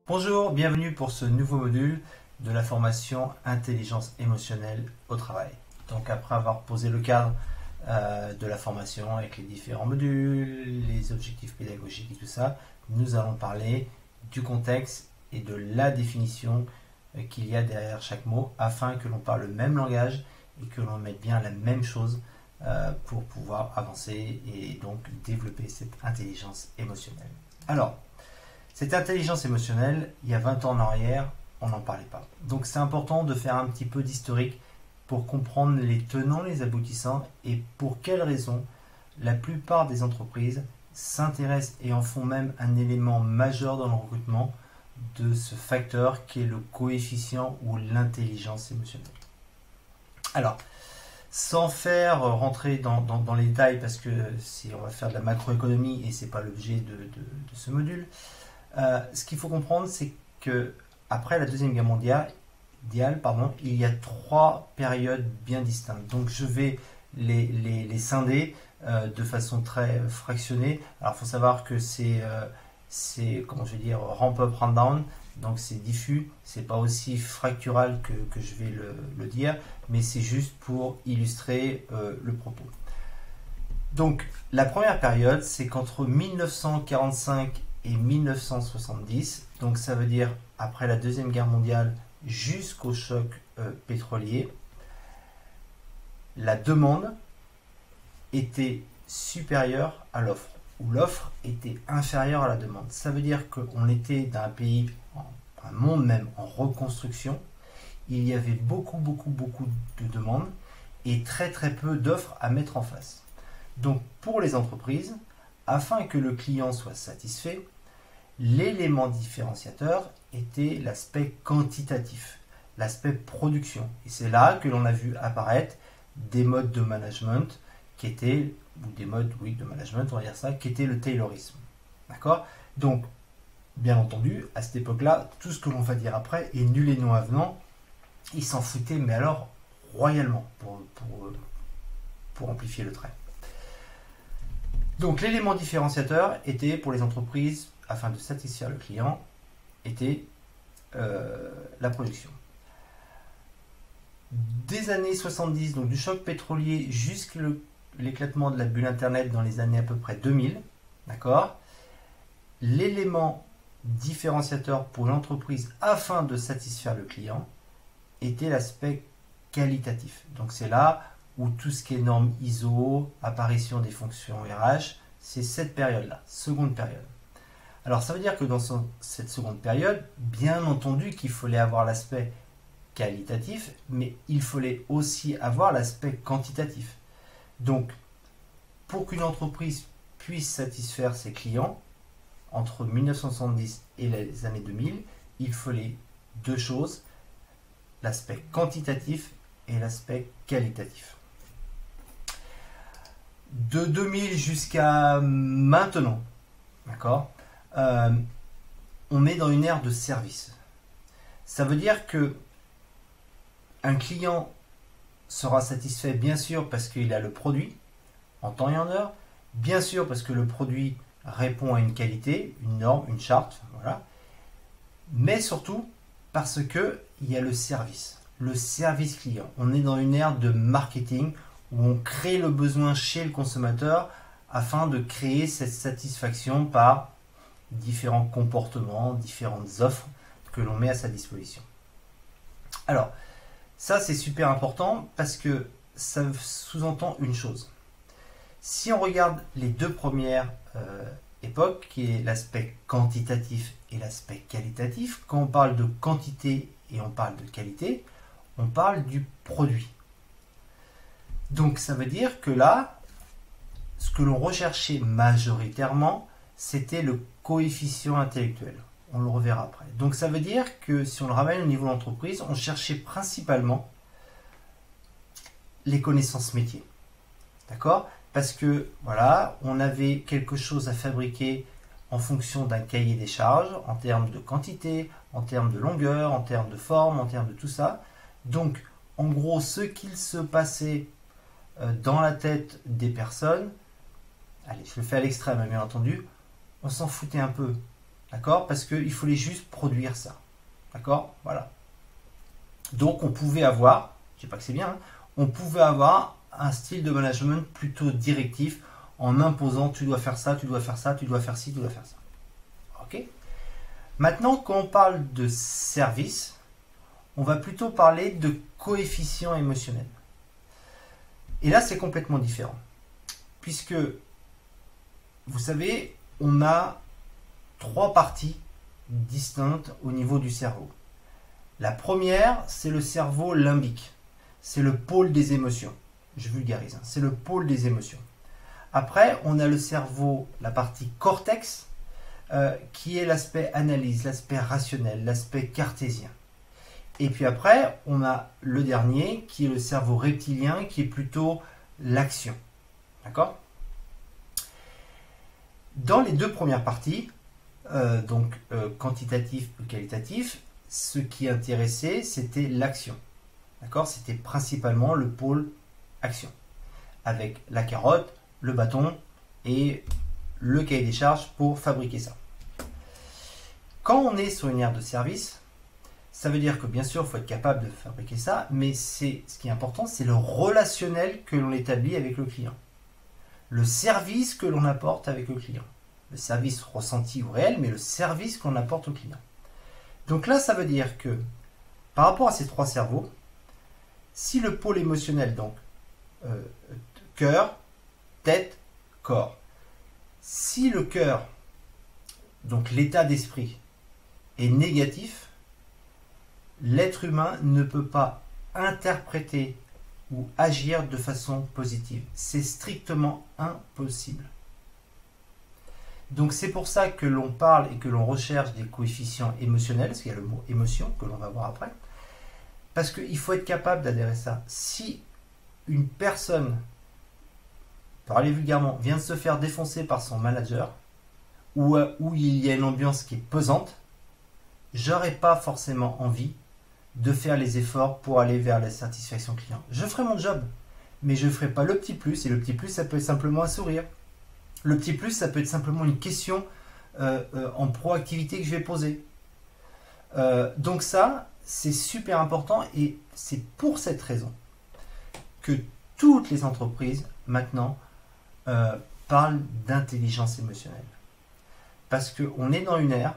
Bonjour, bienvenue pour ce nouveau module de la formation intelligence émotionnelle au travail. Donc après avoir posé le cadre de la formation avec les différents modules, les objectifs pédagogiques et tout ça, nous allons parler du contexte et de la définition qu'il y a derrière chaque mot afin que l'on parle le même langage et que l'on mette bien la même chose pour pouvoir avancer et donc développer cette intelligence émotionnelle. Alors, cette intelligence émotionnelle, il y a 20 ans en arrière, on n'en parlait pas. Donc c'est important de faire un petit peu d'historique pour comprendre les tenants, les aboutissants et pour quelles raisons la plupart des entreprises s'intéressent et en font même un élément majeur dans le recrutement de ce facteur qui est le coefficient ou l'intelligence émotionnelle. Alors, sans faire rentrer dans les détails, parce que si on va faire de la macroéconomie et ce n'est pas l'objet de ce module, ce qu'il faut comprendre, c'est que après la Deuxième Guerre mondiale, il y a trois périodes bien distinctes. Donc je vais les scinder de façon très fractionnée. Alors il faut savoir que c'est comment je vais dire, ramp up, ramp down. Donc c'est diffus, c'est pas aussi fractural que je vais le dire, mais c'est juste pour illustrer le propos. Donc la première période, c'est qu'entre 1945 et 1970, donc ça veut dire après la Deuxième Guerre mondiale jusqu'au choc pétrolier, la demande était supérieure à l'offre, ou l'offre était inférieure à la demande. Ça veut dire qu'on était dans un pays, un monde même en reconstruction, il y avait beaucoup de demandes et très peu d'offres à mettre en face. Donc pour les entreprises, afin que le client soit satisfait, l'élément différenciateur était l'aspect quantitatif, l'aspect production. Et c'est là que l'on a vu apparaître des modes de management qui étaient, ou des modes de management, on va dire ça, qui étaient le taylorisme. D'accord? Donc, bien entendu, à cette époque-là, tout ce que l'on va dire après est nul et non avenant. Ils s'en foutaient, mais alors royalement, pour amplifier le trait. Donc l'élément différenciateur était pour les entreprises, afin de satisfaire le client, était la production. Des années 70, donc du choc pétrolier jusqu'à l'éclatement de la bulle Internet dans les années à peu près 2000, d'accord, l'élément différenciateur pour l'entreprise afin de satisfaire le client était l'aspect qualitatif. Donc c'est là où tout ce qui est normes ISO, apparition des fonctions RH, c'est cette période-là, seconde période. Alors ça veut dire que dans cette seconde période, bien entendu qu'il fallait avoir l'aspect qualitatif, mais il fallait aussi avoir l'aspect quantitatif. Donc, pour qu'une entreprise puisse satisfaire ses clients, entre 1970 et les années 2000, il fallait deux choses, l'aspect quantitatif et l'aspect qualitatif. De 2000 jusqu'à maintenant, d'accord, on est dans une ère de service. Ça veut dire que un client sera satisfait bien sûr parce qu'il a le produit en temps et en heure, bien sûr parce que le produit répond à une qualité, une norme, une charte, voilà, mais surtout parce qu'il y a le service client. On est dans une ère de marketing où on crée le besoin chez le consommateur afin de créer cette satisfaction par différents comportements, différentes offres que l'on met à sa disposition. Alors, ça c'est super important parce que ça sous-entend une chose. Si on regarde les deux premières époques, qui est l'aspect quantitatif et l'aspect qualitatif, quand on parle de quantité et on parle de qualité, on parle du produit. Donc ça veut dire que là, ce que l'on recherchait majoritairement, c'était le coefficient intellectuel. On le reverra après. Donc ça veut dire que si on le ramène au niveau de l'entreprise, on cherchait principalement les connaissances métiers. D'accord? Parce que voilà, on avait quelque chose à fabriquer en fonction d'un cahier des charges, en termes de quantité, en termes de longueur, en termes de forme, en termes de tout ça. Donc, en gros, ce qu'il se passait dans la tête des personnes, allez, je le fais à l'extrême, bien entendu, on s'en foutait un peu. D'accord? Parce qu'il fallait juste produire ça. D'accord? Voilà. Donc on pouvait avoir, je ne dis pas que c'est bien, hein, on pouvait avoir un style de management plutôt directif en imposant tu dois faire ça, tu dois faire ça, tu dois faire ci, tu dois faire ça. Ok? Maintenant, quand on parle de service, on va plutôt parler de coefficient émotionnel. Et là, c'est complètement différent. Puisque, vous savez, on a 3 parties distinctes au niveau du cerveau. La première, c'est le cerveau limbique. C'est le pôle des émotions. Je vulgarise, hein. C'est le pôle des émotions. Après, on a le cerveau, la partie cortex, qui est l'aspect analyse, l'aspect rationnel, l'aspect cartésien. Et puis après, on a le dernier, qui est le cerveau reptilien, qui est plutôt l'action. D'accord? Dans les 2 premières parties, quantitatif ou qualitatif, ce qui intéressait, c'était l'action. D'accord? C'était principalement le pôle action. Avec la carotte, le bâton et le cahier des charges pour fabriquer ça. Quand on est sur une aire de service, ça veut dire que bien sûr, il faut être capable de fabriquer ça, mais ce qui est important, c'est le relationnel que l'on établit avec le client. Le service que l'on apporte avec le client. Le service ressenti ou réel, mais le service qu'on apporte au client. Donc là, ça veut dire que par rapport à ces 3 cerveaux, si le pôle émotionnel, donc cœur, tête, corps, si le cœur, donc l'état d'esprit, est négatif, l'être humain ne peut pas interpréter ou agir de façon positive. C'est strictement impossible. Donc c'est pour ça que l'on parle et que l'on recherche des coefficients émotionnels, parce qu'il y a le mot émotion que l'on va voir après, parce qu'il faut être capable d'adhérer à ça. Si une personne, pour aller vulgairement, vient de se faire défoncer par son manager, ou où il y a une ambiance qui est pesante, j'aurais pas forcément envie de faire les efforts pour aller vers la satisfaction client. Je ferai mon job, mais je ne ferai pas le petit plus, et le petit plus, ça peut être simplement un sourire. Le petit plus, ça peut être simplement une question en proactivité que je vais poser. Donc ça, c'est super important, et c'est pour cette raison que toutes les entreprises, maintenant, parlent d'intelligence émotionnelle. Parce qu'on est dans une ère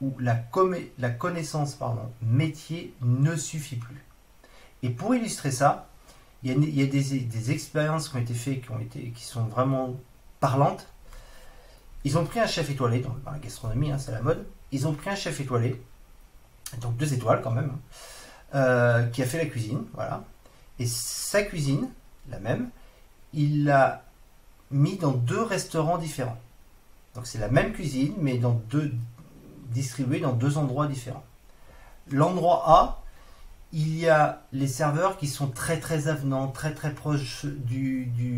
où la connaissance métier ne suffit plus. Et pour illustrer ça, il y a des expériences qui ont été faites, qui sont vraiment parlantes. Ils ont pris un chef étoilé, dans la gastronomie, hein, c'est la mode, ils ont pris un chef étoilé, donc 2 étoiles quand même, qui a fait la cuisine, voilà. Et sa cuisine, la même, il l'a mis dans 2 restaurants différents. Donc c'est la même cuisine, mais distribuée dans 2 endroits différents. L'endroit A, il y a les serveurs qui sont très très avenants, très très proches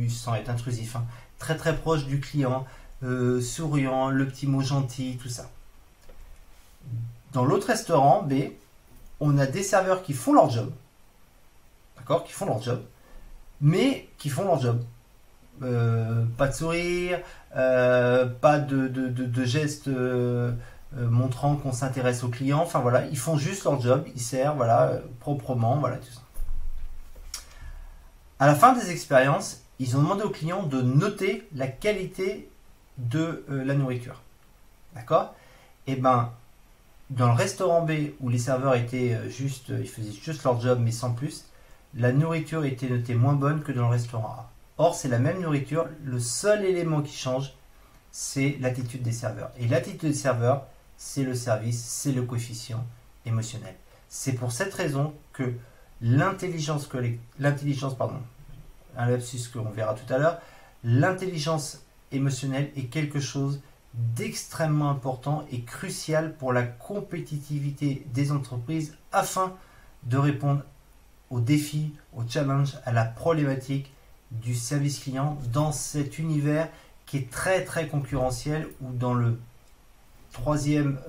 sans être intrusif, hein, très très proches du client, souriant, le petit mot gentil, tout ça. Dans l'autre restaurant B, on a des serveurs qui font leur job, d'accord, qui font leur job, mais qui font leur job. Pas de sourire, pas de gestes montrant qu'on s'intéresse aux clients. Enfin voilà, ils font juste leur job, ils servent, voilà, proprement, voilà tout ça. À la fin des expériences, ils ont demandé aux clients de noter la qualité de la nourriture. D'accord? Et ben, dans le restaurant B où les serveurs étaient ils faisaient juste leur job mais sans plus, la nourriture était notée moins bonne que dans le restaurant A. Or, c'est la même nourriture, le seul élément qui change, c'est l'attitude des serveurs. Et l'attitude des serveurs, c'est le service, c'est le coefficient émotionnel. C'est pour cette raison que l'intelligence, un lapsus qu'on verra tout à l'heure, l'intelligence émotionnelle est quelque chose d'extrêmement important et crucial pour la compétitivité des entreprises afin de répondre aux défis, aux challenges, à la problématique du service client dans cet univers qui est très très concurrentiel, où dans le troisième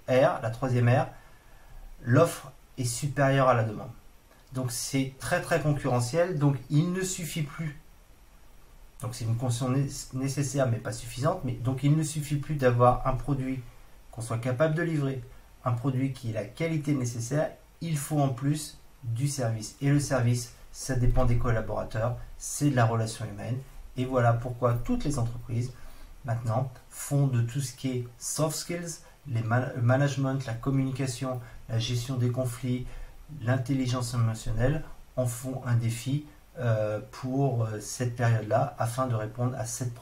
la troisième ère, l'offre est supérieure à la demande. Donc c'est très très concurrentiel, donc il ne suffit plus, donc c'est une condition nécessaire mais pas suffisante, mais donc il ne suffit plus d'avoir un produit qu'on soit capable de livrer un produit qui ait la qualité nécessaire, il faut en plus du service. Et le service, ça dépend des collaborateurs, c'est de la relation humaine. Et voilà pourquoi toutes les entreprises, maintenant, font de tout ce qui est soft skills, le management, la communication, la gestion des conflits, l'intelligence émotionnelle, en font un défi pour cette période-là, afin de répondre à cette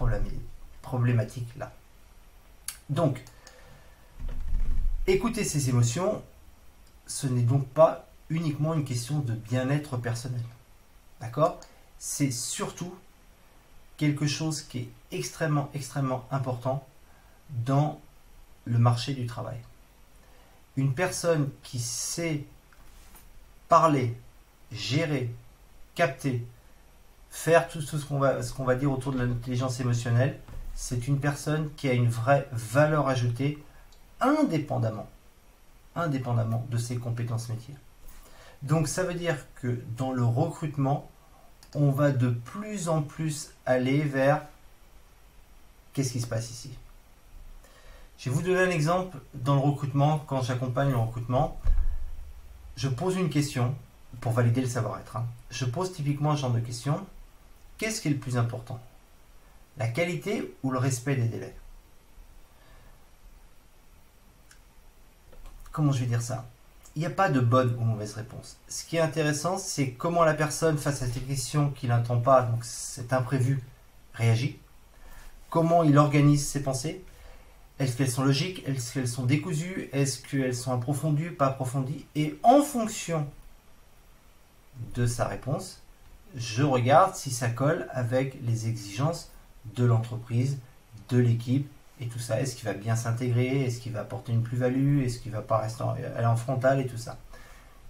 problématique-là. Donc, écouter ses émotions, ce n'est donc pas uniquement une question de bien-être personnel. D'accord? C'est surtout quelque chose qui est extrêmement important dans le marché du travail. Une personne qui sait parler, gérer, capter, faire tout ce qu'on va dire autour de l'intelligence émotionnelle, c'est une personne qui a une vraie valeur ajoutée indépendamment de ses compétences métiers. Donc ça veut dire que dans le recrutement, on va de plus en plus aller vers qu'est-ce qui se passe ici. Je vais vous donner un exemple dans le recrutement. Quand j'accompagne le recrutement, je pose une question pour valider le savoir-être. Je pose typiquement un genre de question. Qu'est-ce qui est le plus important? La qualité ou le respect des délais? Comment je vais dire ça? Il n'y a pas de bonne ou mauvaise réponse. Ce qui est intéressant, c'est comment la personne, face à cette question qu'il n'entend pas, donc cet imprévu, réagit. Comment il organise ses pensées. Est-ce qu'elles sont logiques? Est-ce qu'elles sont décousues? Est-ce qu'elles sont approfondies, pas approfondies? Et en fonction de sa réponse, je regarde si ça colle avec les exigences de l'entreprise, de l'équipe et tout ça. Est-ce qu'il va bien s'intégrer? Est-ce qu'il va apporter une plus-value? Est-ce qu'il va pas rester aller en frontal et tout ça?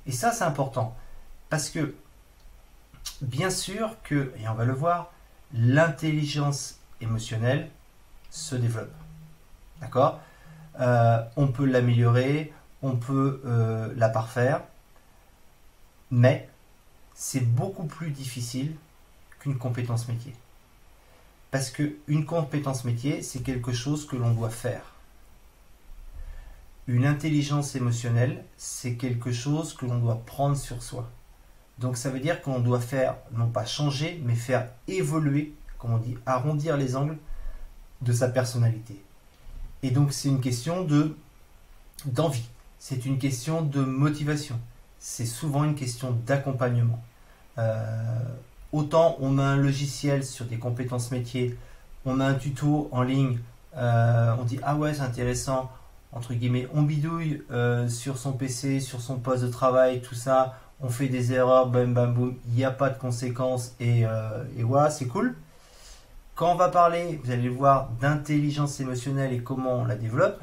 Et ça, c'est important parce que, bien sûr que, et on va le voir, l'intelligence émotionnelle se développe. D'accord? On peut l'améliorer, on peut la parfaire, mais c'est beaucoup plus difficile qu'une compétence métier. Parce qu'une compétence métier, c'est quelque chose que l'on doit faire. Une intelligence émotionnelle, c'est quelque chose que l'on doit prendre sur soi. Donc ça veut dire qu'on doit faire, non pas changer, mais faire évoluer, comme on dit, arrondir les angles de sa personnalité. Et donc c'est une question d'envie, c'est une question de motivation, c'est souvent une question d'accompagnement. Autant on a un logiciel sur des compétences métiers, on a un tuto en ligne, on dit ah ouais c'est intéressant, entre guillemets, on bidouille sur son PC, sur son poste de travail, tout ça, on fait des erreurs, bam bam boum, il n'y a pas de conséquences et voilà, c'est cool. Quand on va parler, vous allez voir, d'intelligence émotionnelle et comment on la développe,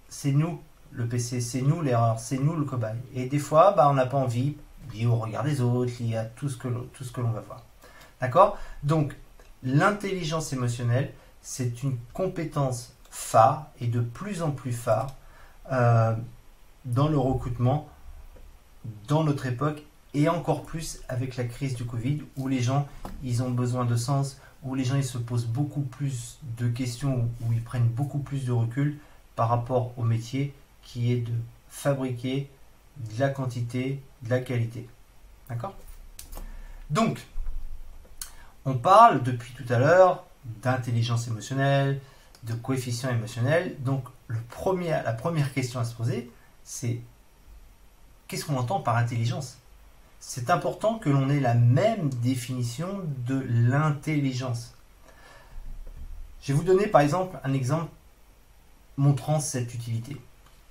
c'est nous le PC, c'est nous l'erreur, c'est nous le cobaye. Et des fois, on n'a pas envie, lié au regard des autres, lié à tout ce que l'on va voir. D'accord? Donc, l'intelligence émotionnelle, c'est une compétence phare et de plus en plus phare dans le recrutement, dans notre époque et encore plus avec la crise du Covid où les gens, ils ont besoin de sens, où les gens ils se posent beaucoup plus de questions, où ils prennent beaucoup plus de recul par rapport au métier qui est de fabriquer de la quantité, de la qualité. D'accord? Donc, on parle depuis tout à l'heure d'intelligence émotionnelle, de coefficient émotionnel. Donc, la première question à se poser, c'est qu'est-ce qu'on entend par intelligence? C'est important que l'on ait la même définition de l'intelligence. Je vais vous donner par exemple un exemple montrant cette utilité.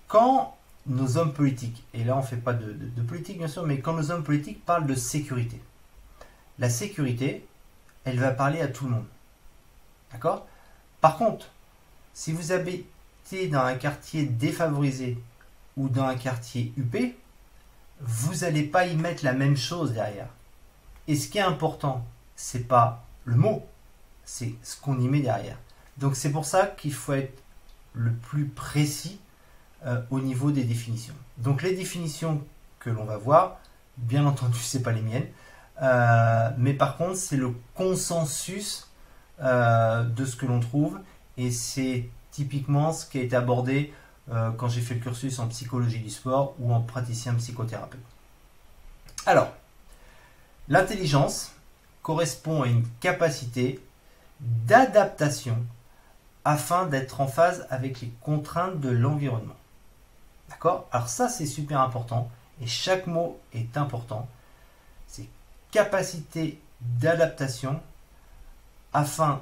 Quand nos hommes politiques, et là on ne fait pas de politique bien sûr, mais quand nos hommes politiques parlent de sécurité, la sécurité, elle va parler à tout le monde. D'accord? Par contre, si vous habitez dans un quartier défavorisé ou dans un quartier huppé, vous n'allez pas y mettre la même chose derrière. Et ce qui est important, c'est pas le mot, c'est ce qu'on y met derrière. Donc c'est pour ça qu'il faut être le plus précis au niveau des définitions. Donc les définitions que l'on va voir, bien entendu, c'est pas les miennes, mais par contre c'est le consensus de ce que l'on trouve, et c'est typiquement ce qui a été abordé quand j'ai fait le cursus en psychologie du sport ou en praticien psychothérapeute. Alors, l'intelligence correspond à une capacité d'adaptation afin d'être en phase avec les contraintes de l'environnement. D'accord? Alors ça, c'est super important et chaque mot est important. C'est capacité d'adaptation afin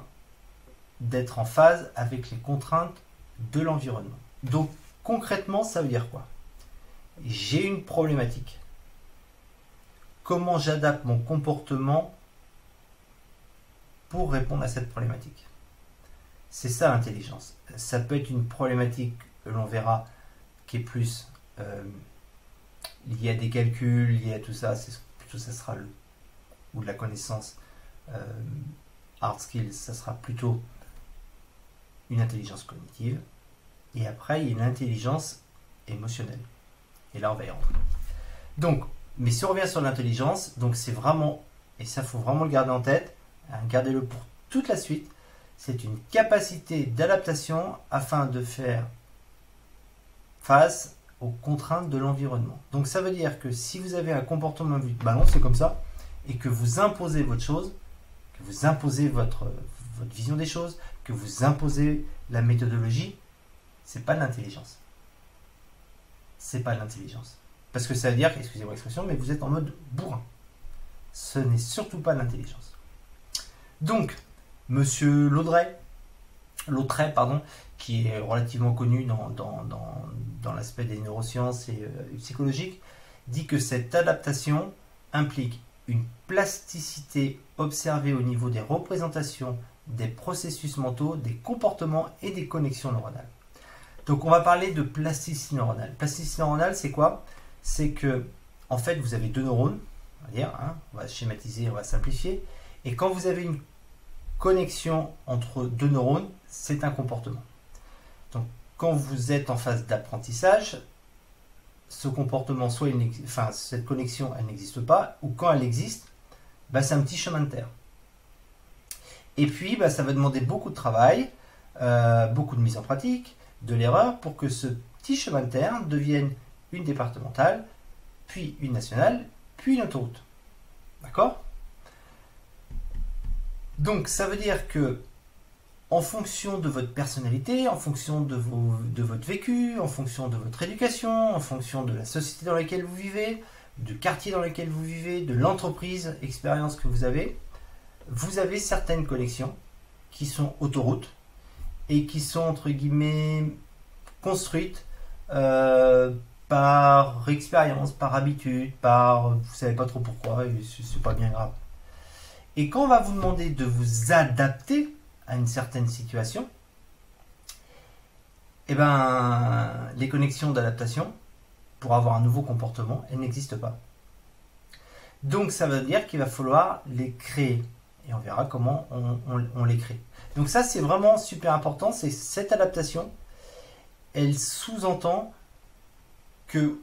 d'être en phase avec les contraintes de l'environnement. Donc concrètement, ça veut dire quoi? J'ai une problématique. Comment j'adapte mon comportement pour répondre à cette problématique? C'est ça l'intelligence. Ça peut être une problématique que l'on verra qui est plus liée à des calculs, liée à tout ça. Plutôt ça sera ou de la connaissance hard skills, ça sera plutôt une intelligence cognitive. Et après, il y a une intelligence émotionnelle. Et là, on va y rentrer. Donc, mais si on revient sur l'intelligence, donc c'est vraiment, et ça faut vraiment le garder en tête, gardez-le pour toute la suite, c'est une capacité d'adaptation afin de faire face aux contraintes de l'environnement. Donc ça veut dire que si vous avez un comportement de ballon, c'est comme ça, et que vous imposez votre chose, que vous imposez votre vision des choses, que vous imposez la méthodologie, c'est pas de l'intelligence. C'est pas de l'intelligence. Parce que ça veut dire, excusez-moi l'expression, mais vous êtes en mode bourrin. Ce n'est surtout pas de l'intelligence. Donc, Monsieur Lautrey, qui est relativement connu dans l'aspect des neurosciences et psychologiques, dit que cette adaptation implique une plasticité observée au niveau des représentations, des processus mentaux, des comportements et des connexions neuronales. Donc on va parler de plasticité neuronale. Plasticité neuronale, c'est quoi? C'est que, en fait, vous avez deux neurones, on va dire, on va schématiser, on va simplifier, et quand vous avez une connexion entre deux neurones, c'est un comportement. Donc, quand vous êtes en phase d'apprentissage, ce comportement, cette connexion, elle n'existe pas, ou quand elle existe, c'est un petit chemin de terre. Et puis, ça va demander beaucoup de travail, beaucoup de mise en pratique, de l'erreur, pour que ce petit chemin de terre devienne une départementale, puis une nationale, puis une autoroute. D'accord ? Donc ça veut dire que en fonction de votre personnalité, en fonction de votre vécu, en fonction de votre éducation, en fonction de la société dans laquelle vous vivez, du quartier dans lequel vous vivez, de l'entreprise, expérience que vous avez certaines connexions qui sont autoroutes et qui sont entre guillemets construites par expérience, par habitude, vous ne savez pas trop pourquoi, et c'est pas bien grave. Et quand on va vous demander de vous adapter à une certaine situation, les connexions d'adaptation pour avoir un nouveau comportement, elles n'existent pas. Donc ça veut dire qu'il va falloir les créer. Et on verra comment on les crée. Donc ça, c'est vraiment super important. C'est cette adaptation, elle sous-entend que,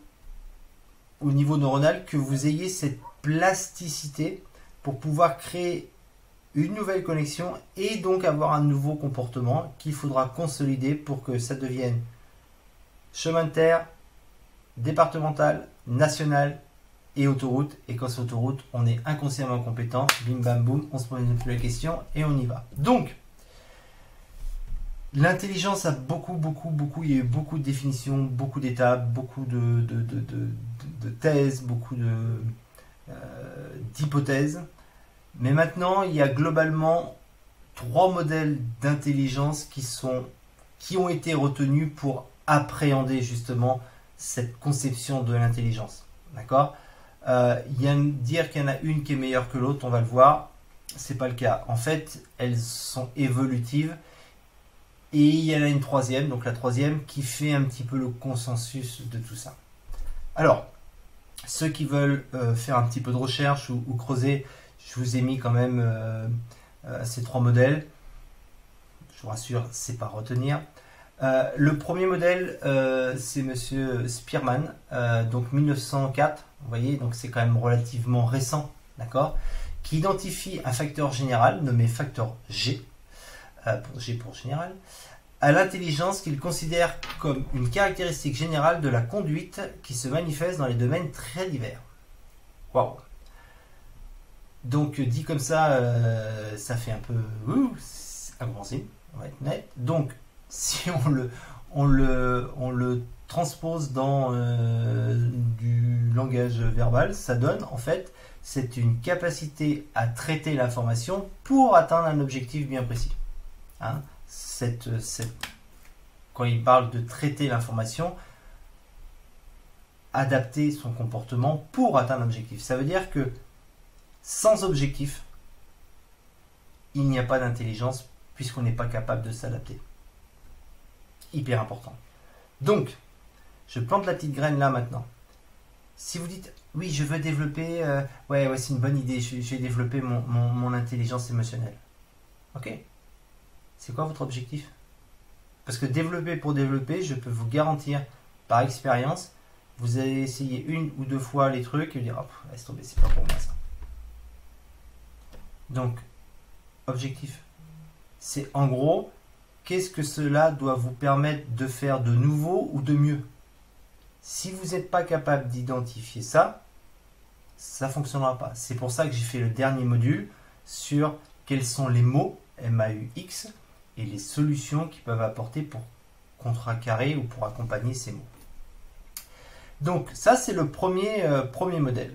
au niveau neuronal, que vous ayez cette plasticité pour pouvoir créer une nouvelle connexion et donc avoir un nouveau comportement qu'il faudra consolider pour que ça devienne chemin de terre, départemental, national et autoroute. Et quand c'est autoroute, on est inconsciemment compétent, bim bam boum, on se pose plus la question et on y va. Donc, l'intelligence a il y a eu beaucoup de définitions, beaucoup d'étapes, beaucoup de thèses, beaucoup d'hypothèses. Mais maintenant, il y a globalement 3 modèles d'intelligence qui ont été retenus pour appréhender justement cette conception de l'intelligence. D'accord ? Dire qu'il y en a une qui est meilleure que l'autre, on va le voir, c'est pas le cas. En fait, elles sont évolutives et il y en a une troisième, donc la troisième, qui fait un petit peu le consensus de tout ça. Alors, ceux qui veulent faire un petit peu de recherche ou creuser, je vous ai mis quand même ces 3 modèles. Je vous rassure, c'est pas à retenir. Le premier modèle, c'est Monsieur Spearman, donc 1904. Vous voyez, donc c'est quand même relativement récent, d'accord, qui identifie un facteur général nommé facteur G, G pour général, à l'intelligence qu'il considère comme une caractéristique générale de la conduite qui se manifeste dans les domaines très divers. Waouh! Donc dit comme ça, ça fait un peu incompréhensible, on va être net. Donc si on le transpose dans du langage verbal, ça donne en fait, c'est une capacité à traiter l'information pour atteindre un objectif bien précis. Hein, quand il parle de traiter l'information, adapter son comportement pour atteindre un objectif. Ça veut dire que sans objectif, il n'y a pas d'intelligence puisqu'on n'est pas capable de s'adapter. Hyper important. Donc, je plante la petite graine là maintenant. Si vous dites, oui, je veux développer, ouais, c'est une bonne idée, je vais développer mon intelligence émotionnelle. Ok. C'est quoi votre objectif? Parce que développer pour développer, je peux vous garantir par expérience, vous allez essayer une ou deux fois les trucs et vous dire, oh, laisse tomber, c'est pas pour moi ça. Donc, objectif, c'est en gros, qu'est-ce que cela doit vous permettre de faire de nouveau ou de mieux? Si vous n'êtes pas capable d'identifier ça, ça ne fonctionnera pas. C'est pour ça que j'ai fait le dernier module sur quels sont les mots, MAUX, et les solutions qu'ils peuvent apporter pour contrecarrer ou pour accompagner ces mots. Donc ça, c'est le premier modèle.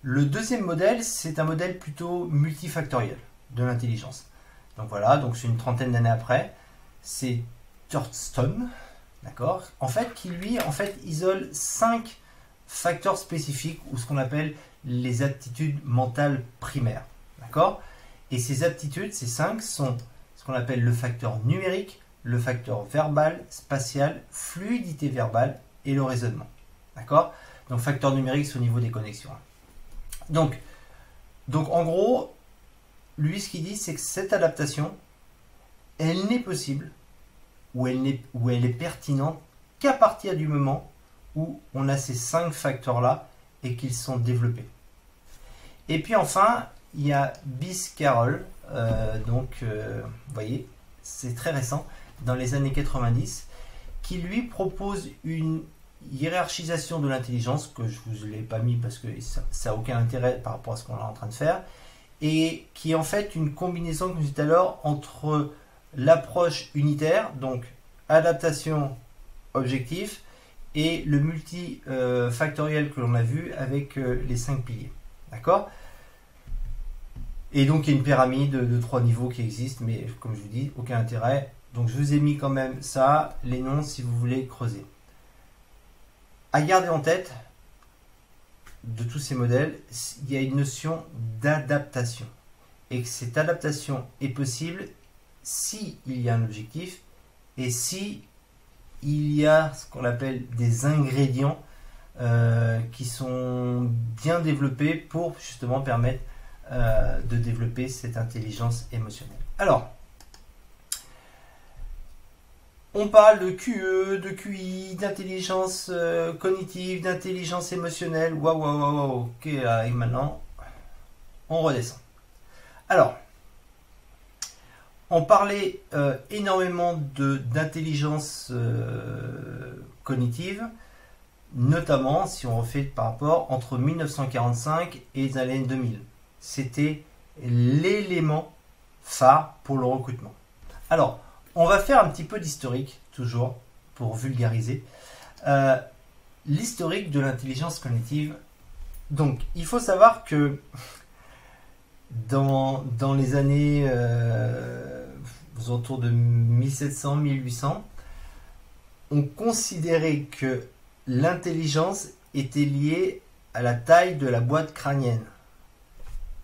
Le deuxième modèle, c'est un modèle plutôt multifactoriel de l'intelligence. Donc voilà, donc c'est une trentaine d'années après. C'est Thurston, d'accord, en fait, qui lui, isole 5 facteurs spécifiques ou ce qu'on appelle les aptitudes mentales primaires, d'accord. Et ces aptitudes, ces 5 sont ce qu'on appelle le facteur numérique, le facteur verbal, spatial, fluidité verbale et le raisonnement, d'accord. Donc facteur numérique, c'est au niveau des connexions. Donc en gros, lui, ce qu'il dit, c'est que cette adaptation, elle n'est possible ou elle est pertinente qu'à partir du moment où on a ces 5 facteurs-là et qu'ils sont développés. Et puis enfin, il y a Bis Carroll, vous voyez, c'est très récent, dans les années 90, qui lui propose une hiérarchisation de l'intelligence, que je ne vous l'ai pas mis parce que ça n'a aucun intérêt par rapport à ce qu'on est en train de faire, et qui est en fait une combinaison, comme je disais tout à l'heure, entre l'approche unitaire, donc adaptation, objectif, et le multifactoriel que l'on a vu avec les 5 piliers. D'accord? Et donc il y a une pyramide de 3 niveaux qui existe, mais comme je vous dis, aucun intérêt. Donc je vous ai mis quand même ça, les noms si vous voulez creuser. À garder en tête, de tous ces modèles, il y a une notion d'adaptation. Et que cette adaptation est possible si il y a un objectif et si il y a ce qu'on appelle des ingrédients qui sont bien développés pour justement permettre de développer cette intelligence émotionnelle. Alors, on parle de QE, de QI, d'intelligence cognitive, d'intelligence émotionnelle. Waouh. Ok, là, et maintenant, on redescend. Alors, on parlait énormément d'intelligence cognitive, notamment si on refait par rapport entre 1945 et les années 2000. C'était l'élément phare pour le recrutement. Alors, on va faire un petit peu d'historique, toujours, pour vulgariser. L'historique de l'intelligence cognitive. Donc, il faut savoir que dans les années autour de 1700-1800, on considérait que l'intelligence était liée à la taille de la boîte crânienne.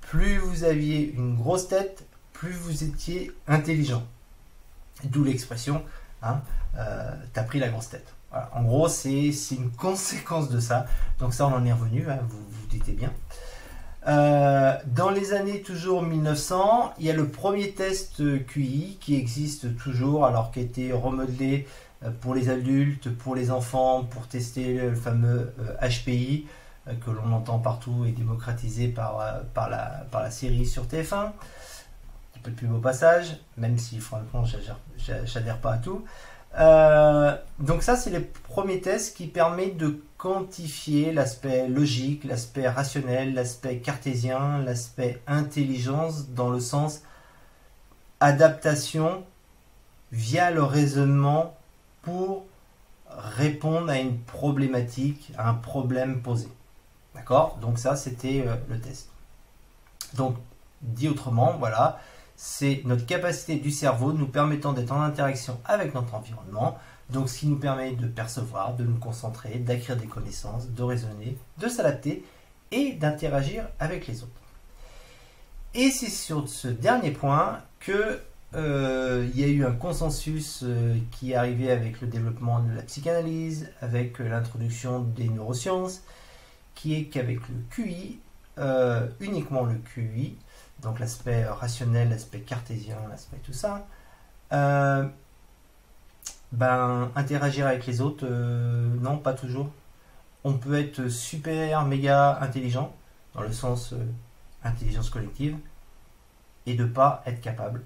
Plus vous aviez une grosse tête, plus vous étiez intelligent. D'où l'expression, hein, t'as pris la grosse tête. Voilà. En gros, c'est une conséquence de ça. Donc ça, on en est revenu, hein, vous vous dites bien. Dans les années toujours 1900, il y a le premier test QI qui existe toujours, alors qui a été remodelé pour les adultes, pour les enfants, pour tester le fameux HPI que l'on entend partout et démocratisé par la série sur TF1. petit peu de pub au passage, même si franchement j'adhère pas à tout. Donc ça, c'est les premiers tests qui permettent de quantifier l'aspect logique, l'aspect rationnel, l'aspect cartésien, l'aspect intelligence dans le sens adaptation via le raisonnement pour répondre à une problématique, à un problème posé. D'accord? Donc ça, c'était le test. Donc, dit autrement, voilà, c'est notre capacité du cerveau nous permettant d'être en interaction avec notre environnement, donc ce qui nous permet de percevoir, de nous concentrer, d'acquérir des connaissances, de raisonner, de s'adapter et d'interagir avec les autres. Et c'est sur ce dernier point que il y a eu un consensus qui est arrivé avec le développement de la psychanalyse, avec l'introduction des neurosciences, qui est qu'avec le QI, uniquement le QI, donc l'aspect rationnel, l'aspect cartésien, l'aspect tout ça, interagir avec les autres, non, pas toujours. On peut être super, méga intelligent, dans le sens intelligence collective, et de ne pas être capable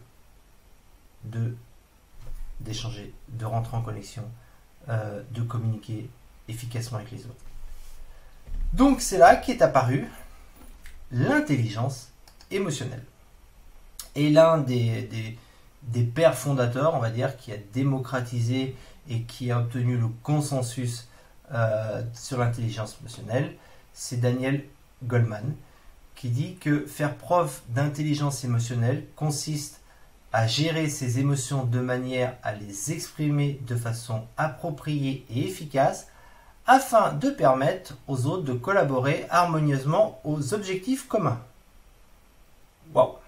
d'échanger, de rentrer en connexion, de communiquer efficacement avec les autres. Donc c'est là qu'est apparue l'intelligence émotionnelle. Et l'un des pères fondateurs, on va dire, qui a démocratisé et qui a obtenu le consensus sur l'intelligence émotionnelle, c'est Daniel Goleman, qui dit que faire preuve d'intelligence émotionnelle consiste à gérer ses émotions de manière à les exprimer de façon appropriée et efficace afin de permettre aux autres de collaborer harmonieusement aux objectifs communs. Wow.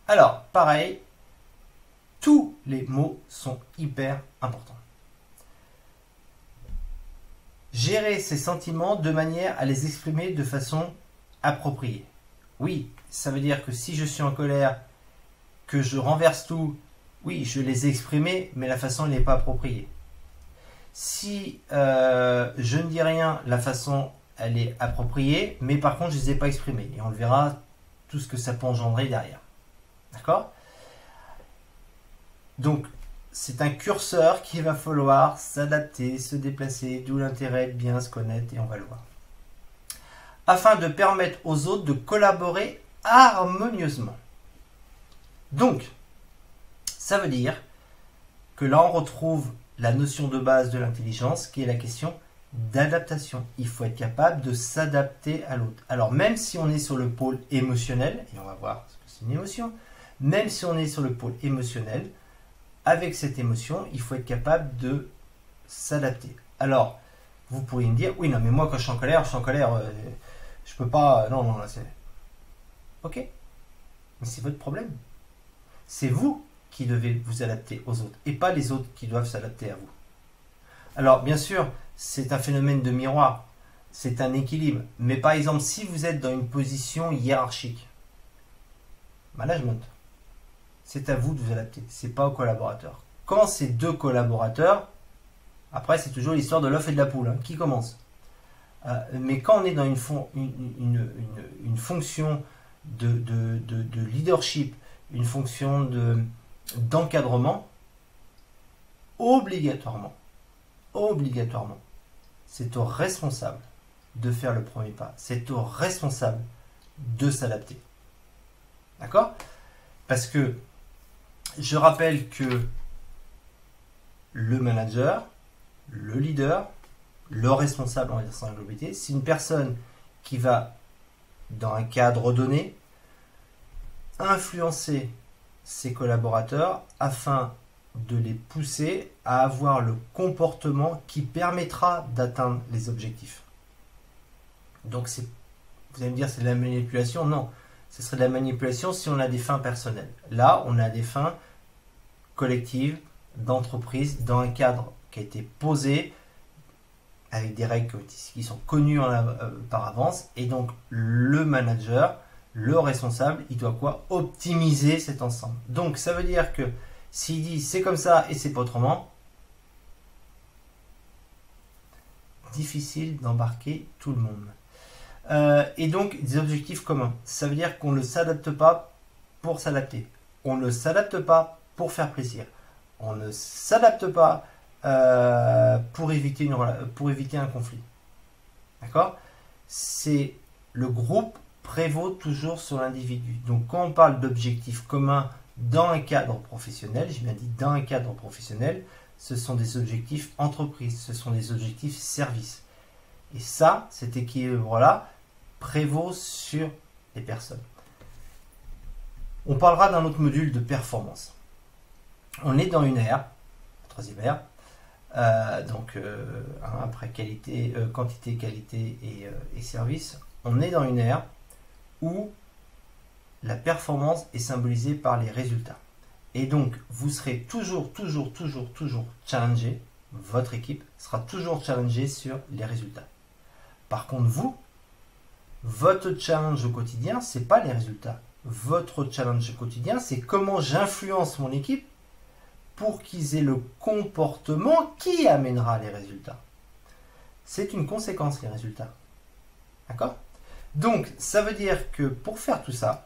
Alors, pareil, tous les mots sont hyper importants. Gérer ses sentiments de manière à les exprimer de façon appropriée. Oui, ça veut dire que si je suis en colère, que je renverse tout, oui, je les ai exprimés, mais la façon n'est pas appropriée. Si je ne dis rien, la façon elle est appropriée, mais par contre je ne les ai pas exprimés. Et on le verra, tout ce que ça peut engendrer derrière. D'accord? Donc, c'est un curseur qu'il va falloir s'adapter, se déplacer, d'où l'intérêt de bien se connaître, et on va le voir. Afin de permettre aux autres de collaborer harmonieusement. Donc, ça veut dire que là on retrouve la notion de base de l'intelligence qui est la question d'adaptation. Il faut être capable de s'adapter à l'autre. Alors même si on est sur le pôle émotionnel, et on va voir ce que c'est une émotion, même si on est sur le pôle émotionnel, avec cette émotion, il faut être capable de s'adapter. Alors, vous pourriez me dire, oui, non, mais moi quand je suis en colère, je peux pas, non, là c'est... Ok, mais c'est votre problème. C'est vous qui devez vous adapter aux autres et pas les autres qui doivent s'adapter à vous. Alors bien sûr, c'est un phénomène de miroir, c'est un équilibre. Mais par exemple, si vous êtes dans une position hiérarchique, management, c'est à vous de vous adapter, c'est pas aux collaborateurs. Quand c'est deux collaborateurs, après c'est toujours l'histoire de l'œuf et de la poule, qui commence. Mais quand on est dans une fonction de leadership, une fonction d'encadrement, obligatoirement, c'est au responsable de faire le premier pas. C'est au responsable de s'adapter. D'accord? Parce que je rappelle que le manager, le leader, le responsable, on va dire ça en globalité, c'est une personne qui va, dans un cadre donné, influencer ses collaborateurs afin de les pousser à avoir le comportement qui permettra d'atteindre les objectifs. Donc vous allez me dire c'est de la manipulation? Non, ce serait de la manipulation si on a des fins personnelles. Là, on a des fins collectives, d'entreprise, dans un cadre qui a été posé avec des règles qui sont connues par avance, et donc le manager, le responsable, il doit quoi? Optimiser cet ensemble. Donc ça veut dire que s'il dit c'est comme ça et c'est pas autrement, difficile d'embarquer tout le monde. Et donc des objectifs communs. Ça veut dire qu'on ne s'adapte pas pour s'adapter. On ne s'adapte pas pour faire plaisir. On ne s'adapte pas pour éviter un conflit. D'accord? C'est le groupe prévaut toujours sur l'individu. Donc quand on parle d'objectifs communs dans un cadre professionnel, j'ai bien dit dans un cadre professionnel, ce sont des objectifs entreprise, ce sont des objectifs service. Et ça, cet équilibre-là prévaut sur les personnes. On parlera d'un autre module de performance. On est dans une ère, troisième ère, après quantité, qualité et service, on est dans une ère où la performance est symbolisée par les résultats. Et donc, vous serez toujours challengé, votre équipe sera toujours challengée sur les résultats. Par contre, votre challenge au quotidien, ce n'est pas les résultats. Votre challenge au quotidien, c'est comment j'influence mon équipe pour qu'ils aient le comportement qui amènera les résultats. C'est une conséquence, les résultats. D'accord? Donc, ça veut dire que pour faire tout ça,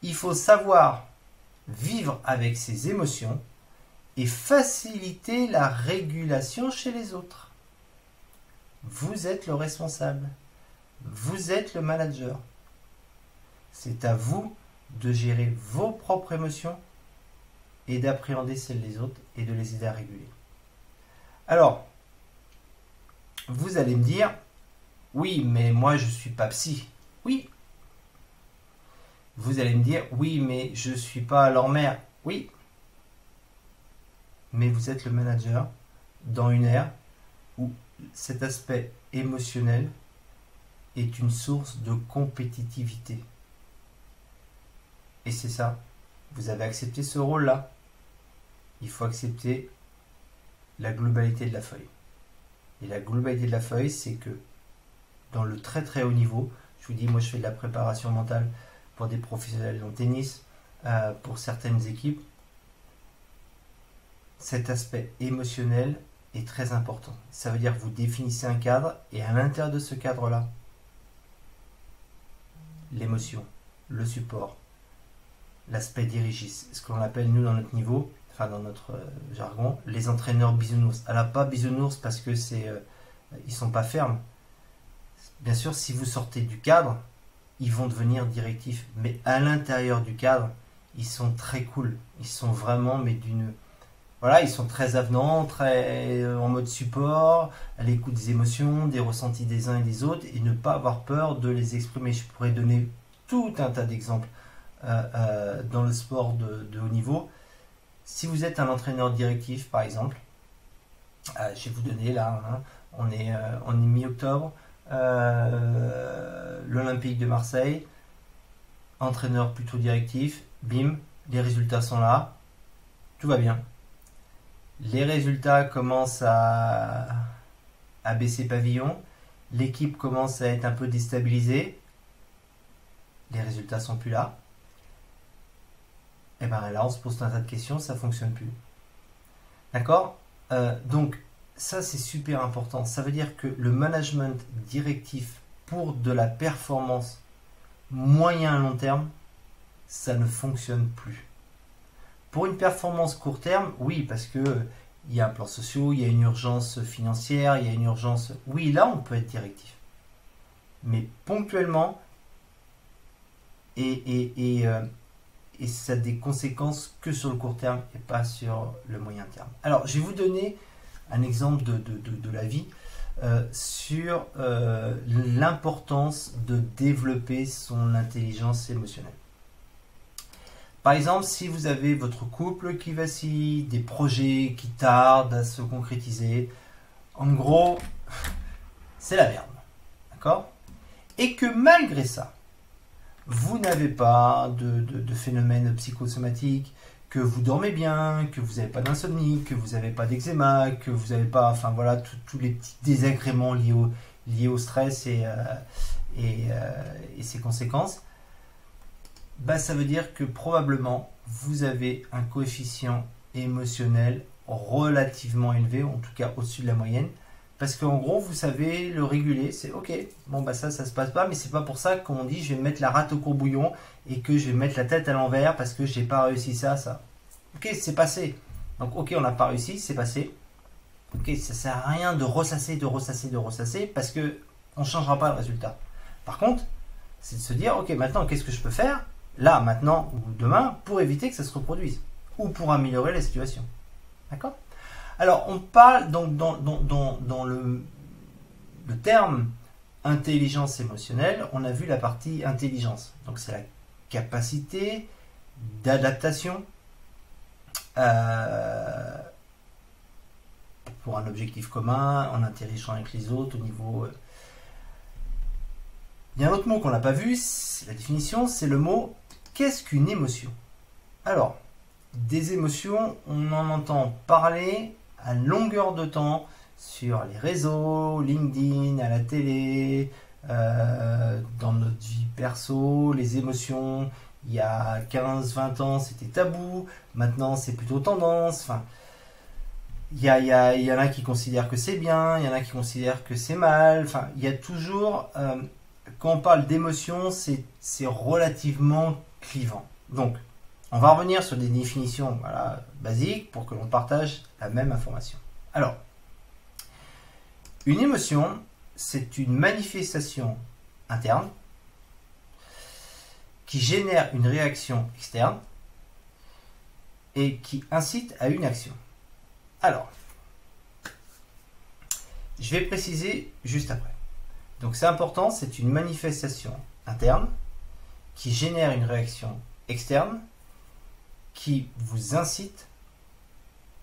il faut savoir vivre avec ses émotions et faciliter la régulation chez les autres. Vous êtes le responsable. Vous êtes le manager. C'est à vous de gérer vos propres émotions et d'appréhender celles des autres et de les aider à réguler. Alors, vous allez me dire, oui, mais moi je ne suis pas psy. Oui. Vous allez me dire, oui, mais je ne suis pas leur mère. Oui. Mais vous êtes le manager dans une ère où cet aspect émotionnel est une source de compétitivité. Et c'est ça. Vous avez accepté ce rôle-là. Il faut accepter la globalité de la feuille. Et la globalité de la feuille, c'est que dans le très très haut niveau, je vous dis, moi je fais de la préparation mentale pour des professionnels en tennis, pour certaines équipes, cet aspect émotionnel est très important. Ça veut dire que vous définissez un cadre et à l'intérieur de ce cadre-là, l'émotion, le support, l'aspect dirigiste, ce qu'on appelle nous dans notre niveau, enfin dans notre jargon, les entraîneurs bisounours. Alors pas bisounours parce que ils sont pas fermes. Bien sûr, si vous sortez du cadre, ils vont devenir directifs. Mais à l'intérieur du cadre, ils sont très cool. Ils sont vraiment, ils sont très avenants, très en mode support, à l'écoute des émotions, des ressentis des uns et des autres, et ne pas avoir peur de les exprimer. Je pourrais donner tout un tas d'exemples dans le sport de haut niveau. Si vous êtes un entraîneur directif, par exemple, je vais vous donner là, on est mi-octobre, l'Olympique de Marseille, entraîneur plutôt directif, bim, les résultats sont là, tout va bien. Les résultats commencent à baisser pavillon, l'équipe commence à être un peu déstabilisée, les résultats sont plus là. Et bien là, on se pose un tas de questions, ça ne fonctionne plus. D'accord? Donc, ça, c'est super important. Ça veut dire que le management directif pour de la performance moyen à long terme, ça ne fonctionne plus. Pour une performance court terme, oui, parce que il y a un plan social, il y a une urgence financière, il y a une urgence... Oui, là, on peut être directif. Mais ponctuellement, et ça a des conséquences que sur le court terme et pas sur le moyen terme. Alors, je vais vous donner un exemple de la vie sur l'importance de développer son intelligence émotionnelle. Par exemple, si vous avez votre couple qui vacille, des projets qui tardent à se concrétiser, en gros, c'est la merde. D'accord? Et que malgré ça, vous n'avez pas de phénomène psychosomatique, que vous dormez bien, que vous n'avez pas d'insomnie, que vous n'avez pas d'eczéma, que vous n'avez pas, enfin voilà, tous les petits désagréments liés au stress et ses conséquences, bah, ça veut dire que probablement vous avez un coefficient émotionnel relativement élevé, en tout cas au-dessus de la moyenne, Parce qu'en gros, vous savez le réguler. C'est ok, bon bah ça se passe pas, mais c'est pas pour ça qu'on dit je vais mettre la rate au courbouillon et que je vais mettre la tête à l'envers parce que j'ai pas réussi ça. Ok, c'est passé. Donc ok, on n'a pas réussi, c'est passé. Ok, ça sert à rien de ressasser parce que on changera pas le résultat. Par contre, c'est de se dire ok, maintenant qu'est-ce que je peux faire là, maintenant ou demain pour éviter que ça se reproduise ou pour améliorer la situation. D'accord? Alors, on parle donc dans le terme intelligence émotionnelle, on a vu la partie intelligence. Donc, c'est la capacité d'adaptation pour un objectif commun, en interagissant avec les autres au niveau. Il y a un autre mot qu'on n'a pas vu, la définition, c'est le mot qu'est-ce qu'une émotion? Alors, des émotions, on en entend parler à longueur de temps sur les réseaux, LinkedIn, à la télé, dans notre vie perso, les émotions. Il y a 15-20 ans, c'était tabou. Maintenant, c'est plutôt tendance. Enfin, il y en a qui considèrent que c'est bien, il y en a qui considèrent que c'est mal. Enfin, il y a toujours, quand on parle d'émotions, c'est relativement clivant. Donc, on va revenir sur des définitions basiques pour que l'on partage la même information. Alors, une émotion, c'est une manifestation interne qui génère une réaction externe et qui incite à une action. Alors, je vais préciser juste après. Donc c'est important, c'est une manifestation interne qui génère une réaction externe qui vous incite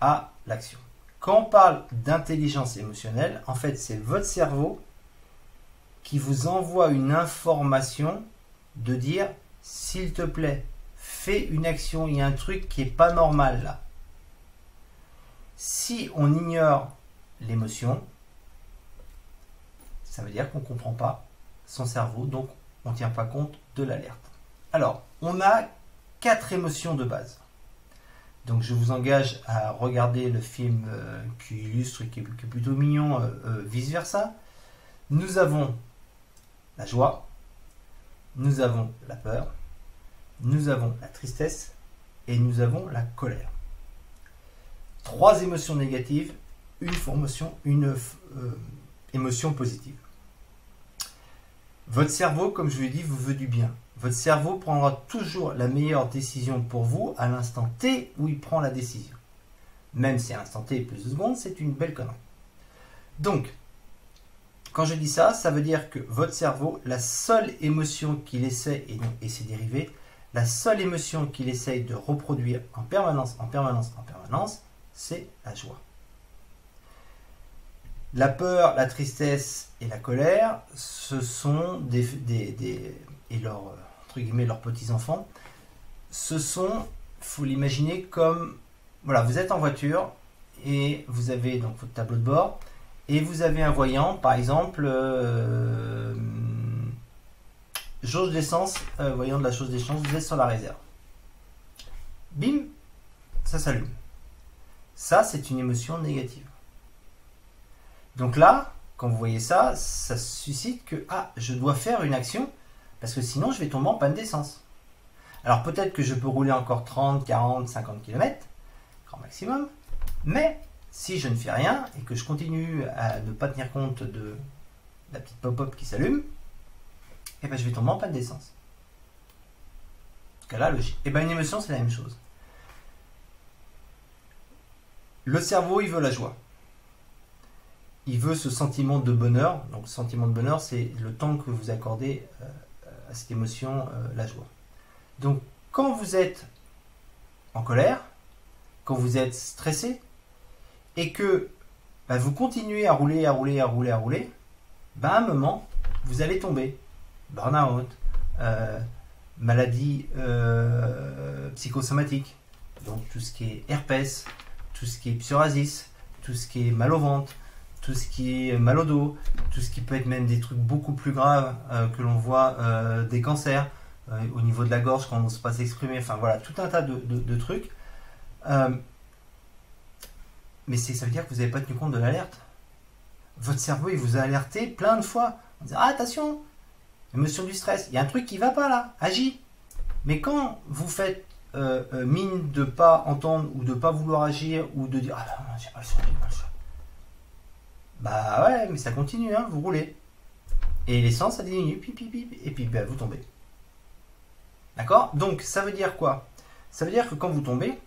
à l'action. Quand on parle d'intelligence émotionnelle, en fait, c'est votre cerveau qui vous envoie une information de dire « s'il te plaît, fais une action, il y a un truc qui n'est pas normal là ». Si on ignore l'émotion, ça veut dire qu'on ne comprend pas son cerveau, donc on ne tient pas compte de l'alerte. Alors, on a 4 émotions de base. Donc je vous engage à regarder le film qui illustre, qui est plutôt mignon, vice versa. Nous avons la joie, nous avons la peur, nous avons la tristesse et nous avons la colère. 3 émotions négatives, une émotion positive. Votre cerveau, comme je vous l'ai dit, vous veut du bien. Votre cerveau prendra toujours la meilleure décision pour vous à l'instant T où il prend la décision. Même si à l'instant T plus de secondes, c'est une belle connerie. Donc, quand je dis ça, ça veut dire que votre cerveau, la seule émotion qu'il essaie, et ses dérivés, la seule émotion qu'il essaye de reproduire en permanence, c'est la joie. La peur, la tristesse et la colère, ce sont leurs petits-enfants, ce sont, il faut l'imaginer comme, voilà, vous êtes en voiture et vous avez donc votre tableau de bord et vous avez un voyant, par exemple, jauge d'essence, voyant de la jauge d'essence, vous êtes sur la réserve. Bim, ça s'allume. Ça, c'est une émotion négative. Donc là, quand vous voyez ça, ça suscite que je dois faire une action parce que sinon je vais tomber en panne d'essence. Alors peut-être que je peux rouler encore 30, 40, 50 km, grand maximum, mais si je ne fais rien et que je continue à ne pas tenir compte de la petite pop-up qui s'allume, je vais tomber en panne d'essence. Parce que là, logique. Une émotion, c'est la même chose. Le cerveau, il veut la joie. Il veut ce sentiment de bonheur. Donc, ce sentiment de bonheur, c'est le temps que vous accordez à cette émotion, la joie. Donc, quand vous êtes en colère, quand vous êtes stressé, et que vous continuez à rouler, à un moment, vous allez tomber. Burn-out, maladie psychosomatique, donc tout ce qui est herpès, tout ce qui est psoriasis, tout ce qui est mal au ventre, tout ce qui est mal au dos, tout ce qui peut être même des trucs beaucoup plus graves que l'on voit, des cancers au niveau de la gorge quand on ne sait pas s'exprimer, enfin voilà, tout un tas de trucs. Mais ça veut dire que vous n'avez pas tenu compte de l'alerte. votre cerveau il vous a alerté plein de fois en disant ah, attention, émotion du stress, il y a un truc qui va pas là, agis. Mais quand vous faites mine de pas entendre ou de pas vouloir agir ou de dire ah non, j'ai pas le choix, bah ouais, mais ça continue, hein, vous roulez. Et l'essence, ça diminue, et puis bah, vous tombez. D'accord? Donc, ça veut dire quoi? Ça veut dire que quand vous tombez,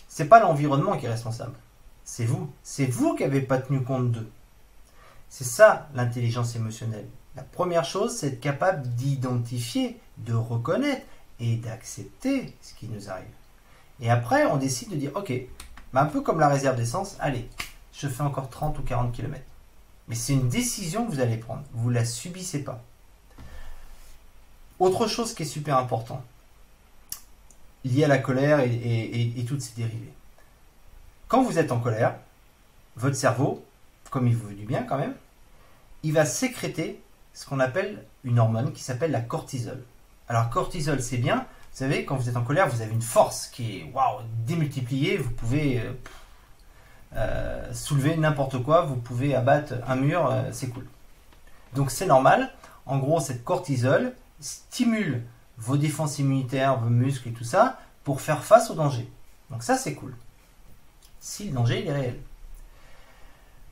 c'est pas l'environnement qui est responsable. C'est vous. C'est vous qui n'avez pas tenu compte d'eux. C'est ça, l'intelligence émotionnelle. La première chose, c'est être capable d'identifier, de reconnaître et d'accepter ce qui nous arrive. Et après, on décide de dire, ok, bah un peu comme la réserve d'essence, allez, je fais encore 30 ou 40 km. Mais c'est une décision que vous allez prendre. Vous ne la subissez pas. Autre chose qui est super important, lié à la colère et toutes ses dérivées. Quand vous êtes en colère, votre cerveau, comme il vous veut du bien quand même, il va sécréter ce qu'on appelle une hormone qui s'appelle la cortisol. Alors cortisol, c'est bien. Vous savez, quand vous êtes en colère, vous avez une force qui est démultipliée. Vous pouvez soulever n'importe quoi, vous pouvez abattre un mur, c'est cool. Donc c'est normal. En gros, cette cortisol stimule vos défenses immunitaires, vos muscles et tout ça pour faire face au danger. Donc ça, c'est cool. Si le danger il est réel.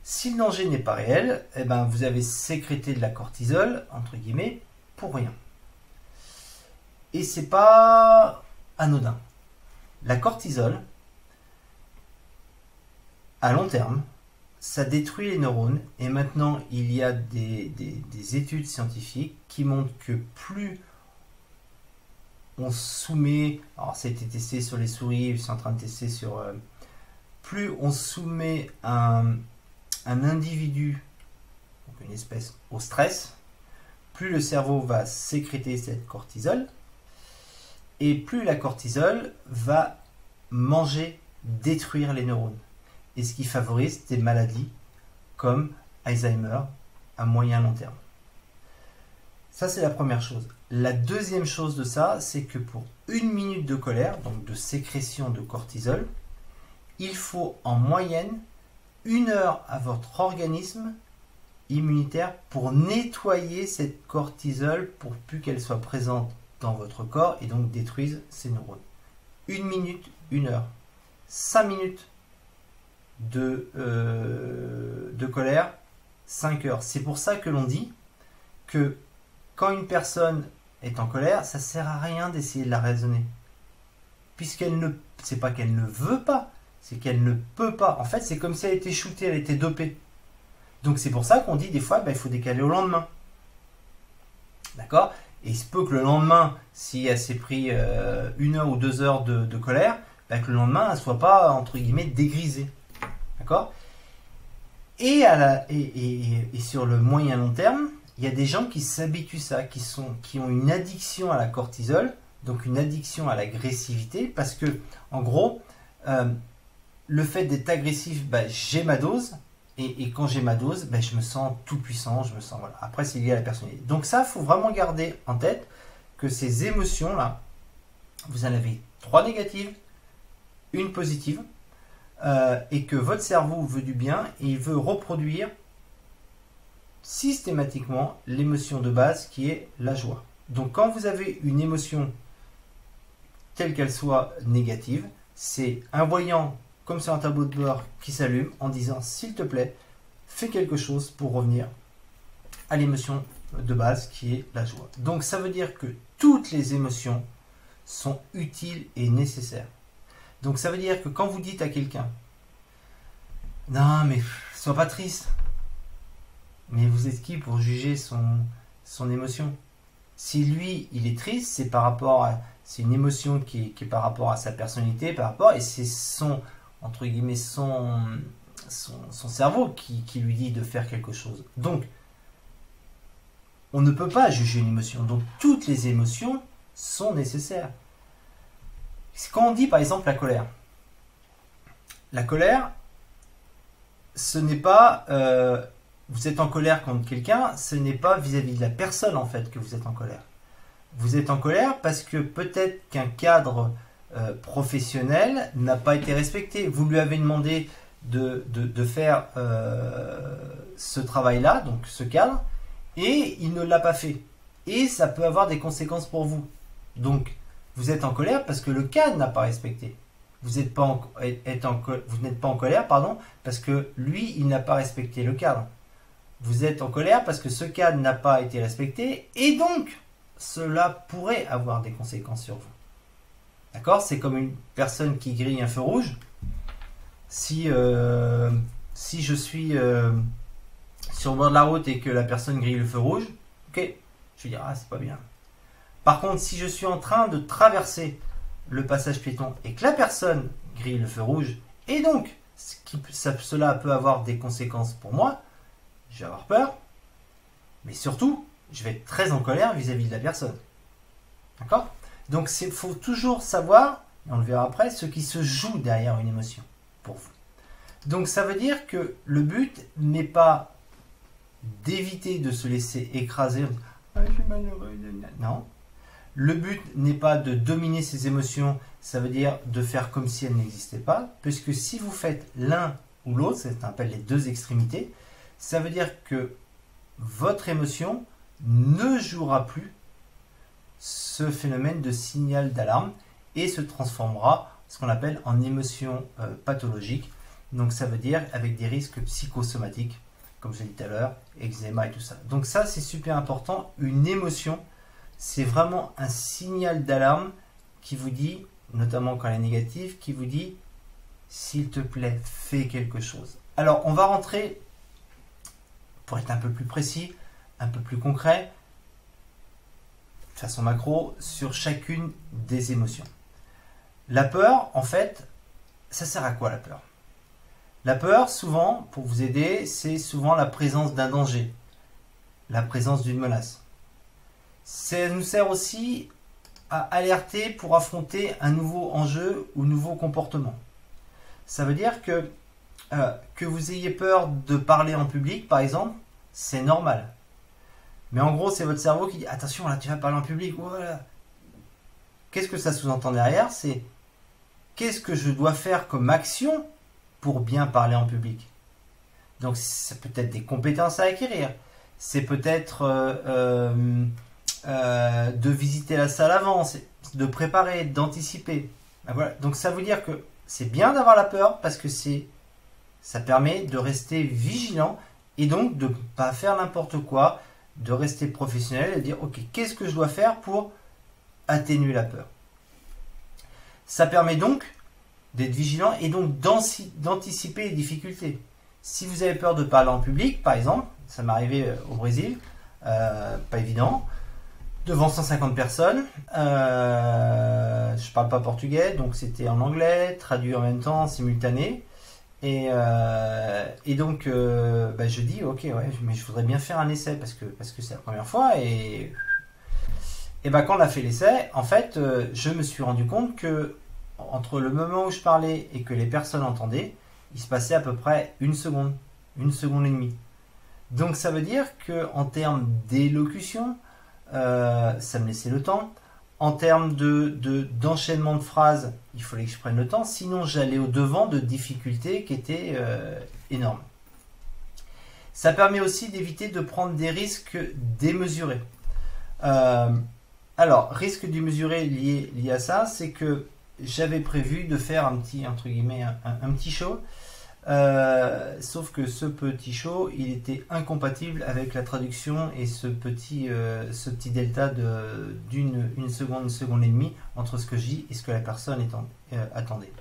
Si le danger n'est pas réel, eh ben, vous avez sécrété de la cortisol, entre guillemets, pour rien. Et c'est pas anodin. La cortisol, à long terme, ça détruit les neurones. Et maintenant, il y a des études scientifiques qui montrent que plus on soumet, alors ça a été testé sur les souris, c'est en train de tester sur... plus on soumet un individu, donc une espèce, au stress, plus le cerveau va sécréter cette cortisol, et plus la cortisol va manger, détruire les neurones. Et ce qui favorise des maladies comme Alzheimer à moyen long terme. Ça, c'est la première chose. La deuxième chose de ça, c'est que pour 1 minute de colère, donc de sécrétion de cortisol, il faut en moyenne 1 heure à votre organisme immunitaire pour nettoyer cette cortisol pour plus qu'elle soit présente dans votre corps et donc détruise ces neurones. 1 minute, 1 heure. 5 minutes de colère, 5 heures. C'est pour ça que l'on dit que quand une personne est en colère, ça ne sert à rien d'essayer de la raisonner. Puisqu'elle ne, c'est pas qu'elle ne veut pas, c'est qu'elle ne peut pas. En fait, c'est comme si elle était shootée, elle était dopée. Donc c'est pour ça qu'on dit des fois, il faut décaler au lendemain. D'accord? Et il se peut que le lendemain, si elle s'est pris 1 heure ou 2 heures de colère, que le lendemain, elle ne soit pas, entre guillemets, dégrisée. D'accord? Et sur le moyen long terme, il y a des gens qui s'habituent à ça, qui ont une addiction à la cortisol, donc une addiction à l'agressivité, parce que, en gros, le fait d'être agressif, j'ai ma dose, et quand j'ai ma dose, je me sens tout puissant, je me sens, voilà. Après, c'est lié à la personnalité. Donc ça, il faut vraiment garder en tête que ces émotions-là, vous en avez 3 négatives, 1 positive, et que votre cerveau veut du bien, et il veut reproduire systématiquement l'émotion de base qui est la joie. Donc quand vous avez une émotion telle qu'elle soit négative, c'est un voyant comme sur un tableau de bord qui s'allume en disant s'il te plaît, fais quelque chose pour revenir à l'émotion de base qui est la joie. Donc ça veut dire que toutes les émotions sont utiles et nécessaires. Donc ça veut dire que quand vous dites à quelqu'un non mais sois pas triste, mais vous êtes qui pour juger son émotion? Si lui il est triste, c'est par rapport à, c'est une émotion qui est par rapport à sa personnalité, par rapport, et c'est son, entre guillemets, son cerveau qui lui dit de faire quelque chose. Donc on ne peut pas juger une émotion. Donc toutes les émotions sont nécessaires. Quand on dit par exemple la colère, ce n'est pas vous êtes en colère contre quelqu'un, ce n'est pas vis-à-vis de la personne en fait que vous êtes en colère. Vous êtes en colère parce que peut-être qu'un cadre professionnel n'a pas été respecté. Vous lui avez demandé de faire ce travail-là, donc ce cadre, et il ne l'a pas fait. Et ça peut avoir des conséquences pour vous. Donc, vous êtes en colère parce que le cadre n'a pas respecté. Vous n'êtes pas en colère, pardon, parce que lui, il n'a pas respecté le cadre. Vous êtes en colère parce que ce cadre n'a pas été respecté, et donc, cela pourrait avoir des conséquences sur vous. D'accord? C'est comme une personne qui grille un feu rouge. Si je suis sur le bord de la route et que la personne grille le feu rouge, ok, je vais dire, ah, c'est pas bien. Par contre, si je suis en train de traverser le passage piéton et que la personne grille le feu rouge, et donc cela peut avoir des conséquences pour moi, je vais avoir peur, mais surtout, je vais être très en colère vis-à-vis de la personne. D'accord? Donc, il faut toujours savoir, et on le verra après, ce qui se joue derrière une émotion pour vous. Donc, ça veut dire que le but n'est pas d'éviter de se laisser écraser. Ah, je suis malheureux. Non. Le but n'est pas de dominer ses émotions, ça veut dire de faire comme si elles n'existaient pas, puisque si vous faites l'un ou l'autre, c'est ce qu'on appelle les deux extrémités, ça veut dire que votre émotion ne jouera plus ce phénomène de signal d'alarme et se transformera, ce qu'on appelle en émotion pathologique. Donc ça veut dire avec des risques psychosomatiques, comme je l'ai dit tout à l'heure, eczéma et tout ça. Donc ça, c'est super important. Une émotion, c'est vraiment un signal d'alarme qui vous dit, notamment quand elle est négative, qui vous dit, s'il te plaît, fais quelque chose. Alors, on va rentrer, pour être un peu plus précis, un peu plus concret, de façon macro, sur chacune des émotions. La peur, en fait, ça sert à quoi la peur? La peur, souvent, pour vous aider, c'est souvent la présence d'un danger, la présence d'une menace. Ça nous sert aussi à alerter pour affronter un nouveau enjeu ou nouveau comportement. Ça veut dire que vous ayez peur de parler en public, par exemple, c'est normal. Mais en gros, c'est votre cerveau qui dit « Attention, là, tu vas parler en public. Voilà. » Qu'est-ce que ça sous-entend derrière? C'est qu'est-ce que je dois faire comme action pour bien parler en public? Donc, c'est peut-être des compétences à acquérir. C'est peut-être de visiter la salle avant, de préparer, d'anticiper. Ben voilà. Donc, ça veut dire que c'est bien d'avoir la peur parce que ça permet de rester vigilant et donc de ne pas faire n'importe quoi, de rester professionnel et de dire ok, qu'est-ce que je dois faire pour atténuer la peur? Ça permet donc d'être vigilant et donc d'anticiper les difficultés. Si vous avez peur de parler en public, par exemple, ça m'est arrivé au Brésil, pas évident, devant 150 personnes, je parle pas portugais, donc c'était en anglais, traduit en même temps, simultané. Et donc, je dis, ok, ouais, mais je voudrais bien faire un essai parce que c'est la première fois. Et quand on a fait l'essai, en fait, je me suis rendu compte que entre le moment où je parlais et que les personnes entendaient, il se passait à peu près une seconde et demie. Donc, ça veut dire qu'en termes d'élocution, ça me laissait le temps. En termes d'enchaînement de phrases, il fallait que je prenne le temps, sinon j'allais au-devant de difficultés qui étaient énormes. Ça permet aussi d'éviter de prendre des risques démesurés. Alors, risque démesuré lié à ça, c'est que j'avais prévu de faire un petit show, sauf que ce petit show, il était incompatible avec la traduction et ce petit delta d'une seconde et demie entre ce que je dis et ce que la personne attendait.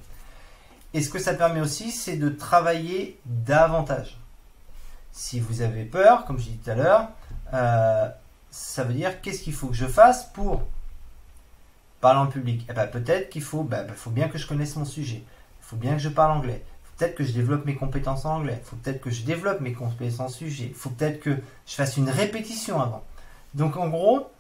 Et ce que ça permet aussi, c'est de travailler davantage. Si vous avez peur, comme je dis tout à l'heure, ça veut dire qu'est-ce qu'il faut que je fasse pour parler en public? Peut-être qu'il faut bien que je connaisse mon sujet, il faut bien que je parle anglais. Peut-être que je développe mes compétences en anglais. Il faut peut-être que je développe mes compétences en sujet. Il faut peut-être que je fasse une répétition avant. Donc en gros,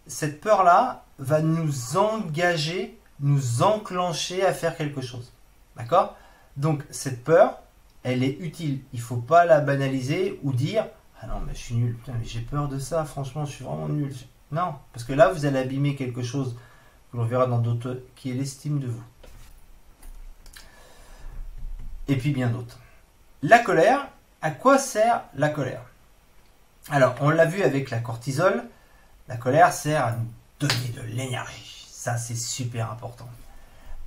cette peur-là va nous engager, nous enclencher à faire quelque chose. D'accord? Donc cette peur, elle est utile. Il ne faut pas la banaliser ou dire « Ah non, mais je suis nul. Putain, mais j'ai peur de ça. Franchement, je suis vraiment nul. » Non, parce que là, vous allez abîmer quelque chose que l'on verra dans d'autres, qui est l'estime de vous. et puis bien d'autres. La colère, à quoi sert la colère? Alors, on l'a vu avec la cortisol, la colère sert à nous donner de l'énergie. Ça, c'est super important.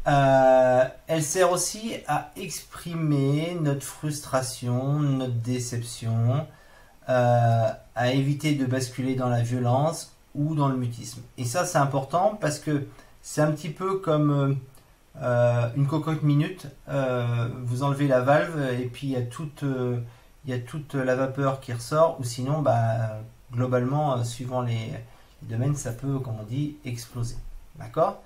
Elle sert aussi à exprimer notre frustration, notre déception, à éviter de basculer dans la violence ou dans le mutisme. Et ça, c'est important parce que c'est un petit peu comme une cocotte minute. Vous enlevez la valve et puis il y a toute la vapeur qui ressort, ou sinon, globalement, suivant les domaines, ça peut, comme on dit, exploser. D'accord?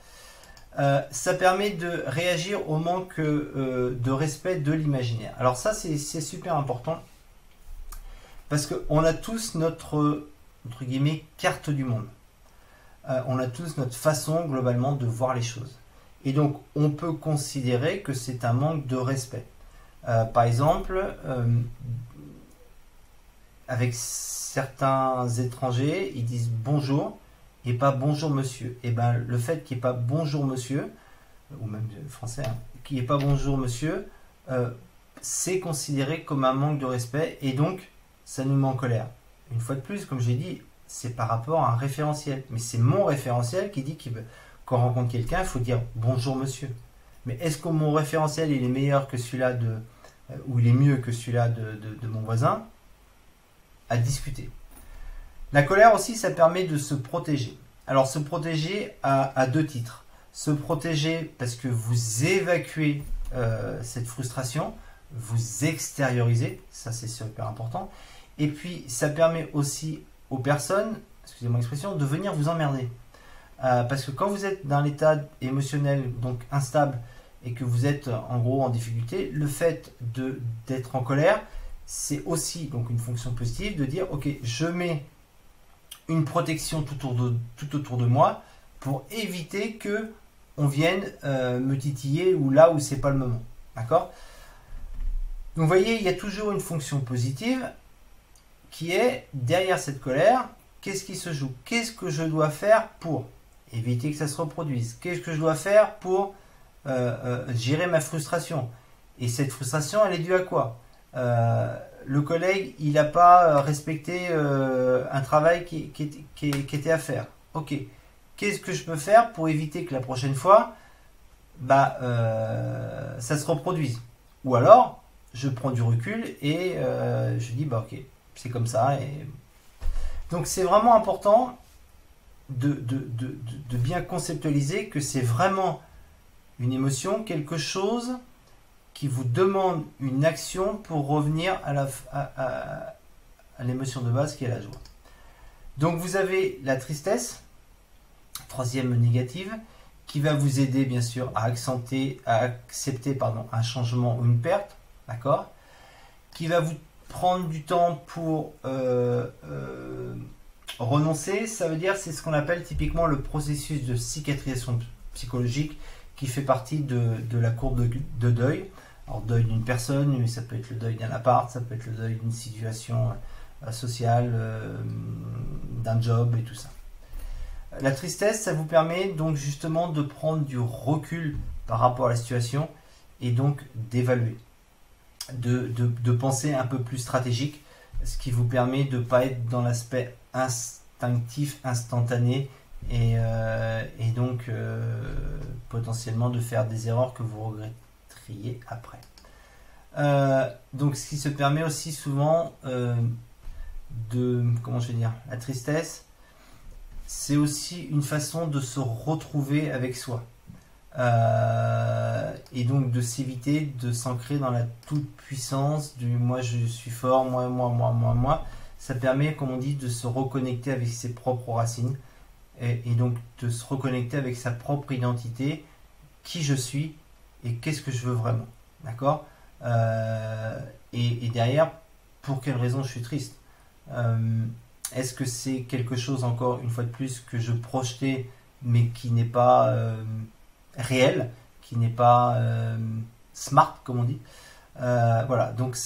Ça permet de réagir au manque de respect de l'imaginaire. Alors ça, c'est super important parce qu'on a tous notre, entre guillemets, carte du monde. On a tous notre façon, globalement, de voir les choses. Et donc, on peut considérer que c'est un manque de respect. Par exemple, avec certains étrangers, ils disent bonjour et pas bonjour monsieur. Et ben le fait qu'il n'y ait pas bonjour monsieur, ou même français, qu'il n'y ait pas bonjour monsieur, c'est considéré comme un manque de respect et donc ça nous met en colère. Une fois de plus, comme j'ai dit, c'est par rapport à un référentiel. Mais c'est mon référentiel qui dit qu'on rencontre quelqu'un, il faut dire bonjour monsieur. Mais est-ce que mon référentiel il est meilleur que celui-là ou il est mieux que celui-là de mon voisin? À discuter. La colère aussi, ça permet de se protéger. Alors se protéger à deux titres. Se protéger parce que vous évacuez cette frustration, vous extériorisez, ça c'est super important. Et puis ça permet aussi aux personnes, excusez-moi l'expression, de venir vous emmerder. Parce que quand vous êtes dans l'état émotionnel, donc instable, et que vous êtes en gros en difficulté, le fait d'être en colère, c'est aussi donc une fonction positive de dire ok, je mets une protection tout autour de moi pour éviter que on vienne me titiller ou là où c'est pas le moment. D'accord? Donc vous voyez, il y a toujours une fonction positive qui est derrière cette colère. Qu'est-ce qui se joue? Qu'est-ce que je dois faire pour éviter que ça se reproduise? Qu'est-ce que je dois faire pour gérer ma frustration? Et cette frustration, elle est due à quoi? Le collègue, il n'a pas respecté un travail qui était à faire. Ok, qu'est-ce que je peux faire pour éviter que la prochaine fois, ça se reproduise? Ou alors, je prends du recul et je dis, ok, c'est comme ça. Et... Donc c'est vraiment important de bien conceptualiser que c'est vraiment une émotion, quelque chose qui vous demande une action pour revenir à l'émotion de base qui est la joie. Donc vous avez la tristesse, troisième négative, qui va vous aider bien sûr à accepter un changement ou une perte, d'accord, qui va vous prendre du temps pour renoncer. Ça veut dire c'est ce qu'on appelle typiquement le processus de cicatrisation psychologique qui fait partie de la courbe de deuil. Alors deuil d'une personne, mais ça peut être le deuil d'un appart, ça peut être le deuil d'une situation sociale, d'un job et tout ça. La tristesse, ça vous permet donc justement de prendre du recul par rapport à la situation et donc d'évaluer, de penser un peu plus stratégique, ce qui vous permet de ne pas être dans l'aspect instinctif, instantané et donc potentiellement de faire des erreurs que vous regrettez après. Donc ce qui se permet aussi souvent comment je vais dire, la tristesse, c'est aussi une façon de se retrouver avec soi et donc de s'éviter de s'ancrer dans la toute puissance du moi je suis fort, moi. Ça permet, comme on dit, de se reconnecter avec ses propres racines et donc de se reconnecter avec sa propre identité, qui je suis et qu'est-ce que je veux vraiment, d'accord, et derrière, pour quelle raison je suis triste? Est-ce que c'est quelque chose, encore une fois de plus, que je projetais mais qui n'est pas réel, qui n'est pas smart comme on dit? Voilà, donc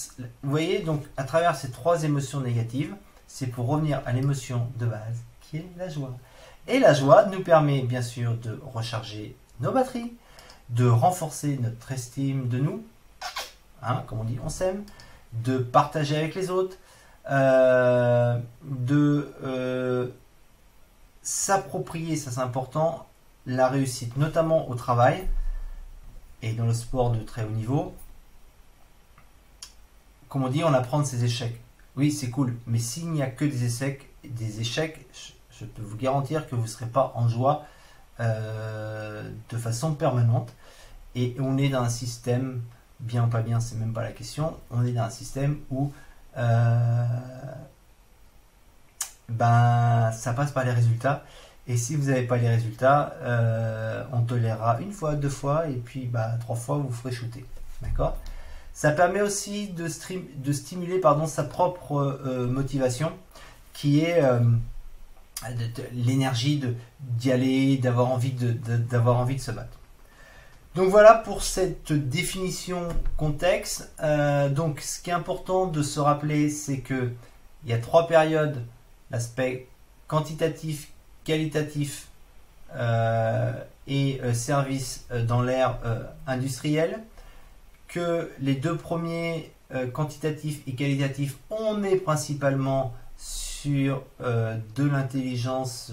vous voyez, donc à travers ces trois émotions négatives, c'est pour revenir à l'émotion de base qui est la joie. Et la joie nous permet bien sûr de recharger nos batteries, de renforcer notre estime de nous, hein, comme on dit, on s'aime, de partager avec les autres, de s'approprier, ça c'est important, la réussite, notamment au travail et dans le sport de très haut niveau. Comme on dit, on apprend de ses échecs. Oui, c'est cool, mais s'il n'y a que des échecs, je peux vous garantir que vous ne serez pas en joie de façon permanente. Et on est dans un système, bien ou pas bien, c'est même pas la question, on est dans un système où ça passe par les résultats. Et si vous n'avez pas les résultats, on tolérera une fois, deux fois, et puis 3 fois, vous ferez shooter. D'accord ? Ça permet aussi de stimuler sa propre motivation, qui est l'énergie d'y aller, d'avoir envie de se battre. Donc voilà pour cette définition contexte. Donc ce qui est important de se rappeler, c'est que il y a 3 périodes, l'aspect quantitatif, qualitatif et service dans l'ère industrielle. Que les 2 premiers, quantitatifs et qualitatifs, on est principalement sur de l'intelligence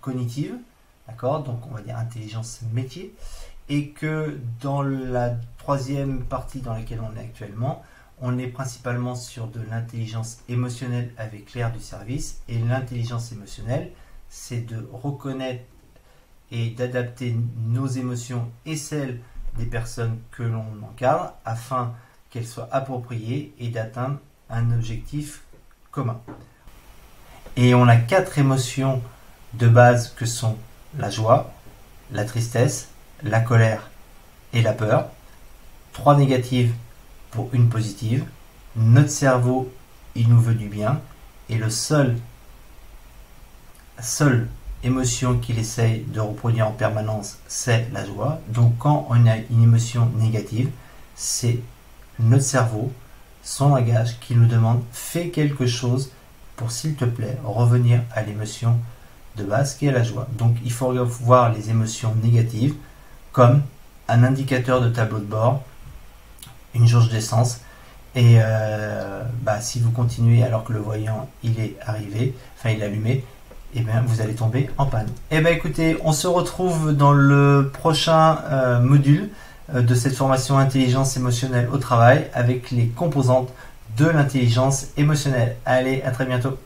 cognitive, d'accord, donc on va dire intelligence métier, et que dans la 3e partie dans laquelle on est actuellement, on est principalement sur de l'intelligence émotionnelle avec l'ère du service. Et l'intelligence émotionnelle, c'est de reconnaître et d'adapter nos émotions et celles des personnes que l'on encadre afin qu'elles soient appropriées et d'atteindre un objectif commun. Et on a 4 émotions de base que sont la joie, la tristesse, la colère et la peur. 3 négatives pour une positive. Notre cerveau, il nous veut du bien et le seule émotion qu'il essaye de reproduire en permanence, c'est la joie. Donc quand on a une émotion négative, c'est notre cerveau, son langage qui nous demande fais quelque chose pour, s'il te plaît, revenir à l'émotion de base qui est la joie. Donc il faut voir les émotions négatives comme un indicateur de tableau de bord, une jauge d'essence, et si vous continuez alors que le voyant il est allumé, et bien vous allez tomber en panne. Et bien écoutez, on se retrouve dans le prochain module de cette formation intelligence émotionnelle au travail avec les composantes de l'intelligence émotionnelle. Allez, à très bientôt.